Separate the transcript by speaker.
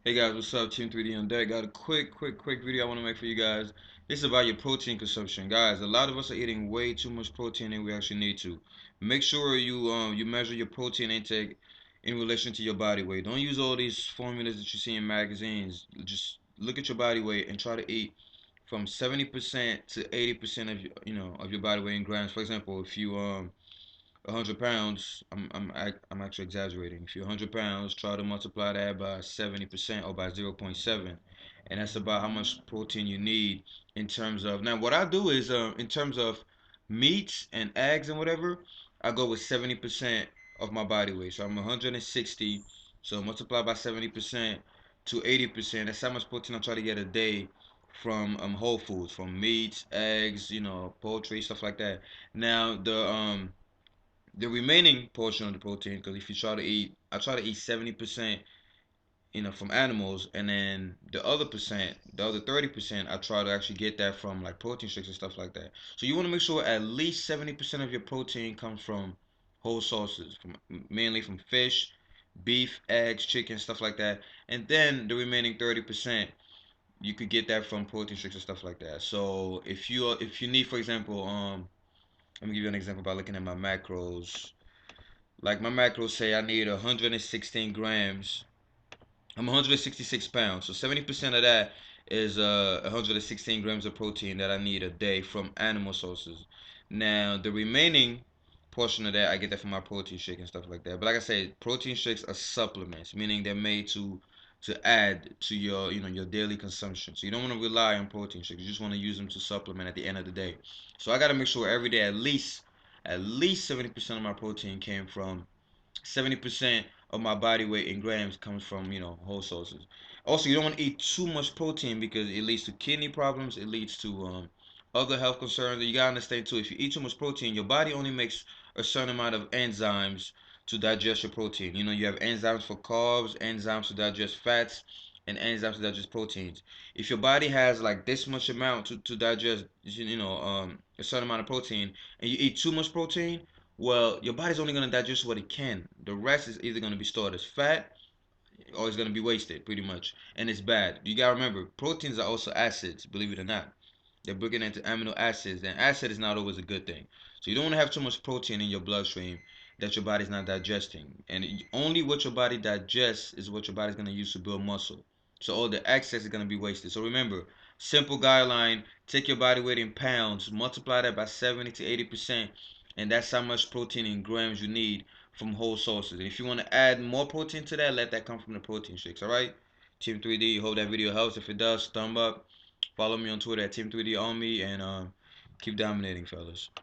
Speaker 1: Hey guys, what's up? Team 3D on deck. Got a quick video I want to make for you guys. This is about your protein consumption, guys. A lot of us are eating way too much protein than we actually need to. Make sure you measure your protein intake in relation to your body weight. Don't use all these formulas that you see in magazines. Just look at your body weight and try to eat from 70% to 80% of of your body weight in grams. For example, if you 100 pounds, I'm actually exaggerating. If you're 100 pounds, try to multiply that by 70% or by 0.7, and that's about how much protein you need in terms of. Now, what I do is, in terms of meats and eggs and whatever, I go with 70% of my body weight. So I'm 160. So multiply by 70% to 80%. That's how much protein I try to get a day from whole foods, from meats, eggs, poultry, stuff like that. Now the remaining portion of the protein, because if you try to eat, I try to eat 70%, from animals, and then the other 30%, I try to actually get that from like protein shakes and stuff like that. So you want to make sure at least 70% of your protein comes from whole sources, from mainly from fish, beef, eggs, chicken, stuff like that, and then the remaining 30%. You could get that from protein shakes and stuff like that. So if you need, for example, let me give you an example by looking at my macros. Like my macros say I need 116 grams. I'm 166 pounds, so 70% of that is 116 grams of protein that I need a day from animal sources. Now the remaining portion of that I get that from my protein shake and stuff like that. But like I said, protein shakes are supplements, meaning they're made to add to your your daily consumption. So you don't want to rely on protein shakes. You just want to use them to supplement at the end of the day. So I got to make sure every day at least 70% of my protein came from 70% of my body weight in grams comes from whole sources. Also, you don't want to eat too much protein because it leads to kidney problems. It leads to other health concerns. You gotta understand too, if you eat too much protein, your body only makes a certain amount of enzymes to digest your protein. You have enzymes for carbs, enzymes to digest fats, and enzymes to digest proteins. If your body has like this much amount to digest, a certain amount of protein, and you eat too much protein, well, your body's only going to digest what it can. The rest is either going to be stored as fat or it's going to be wasted, pretty much. And it's bad. You got to remember, proteins are also acids, believe it or not. They're broken into amino acids, and acid is not always a good thing. So you don't want to have too much protein in your bloodstream that your body's not digesting. And only what your body digests is what your body's going to use to build muscle. So all the excess is going to be wasted. So remember, simple guideline, take your body weight in pounds, multiply that by 70 to 80%, and that's how much protein in grams you need from whole sources. And if you want to add more protein to that, let that come from the protein shakes, all right? Team 3D, hope that video helps. If it does, thumb up. Follow me on Twitter at Team3D on me, and keep dominating, fellas.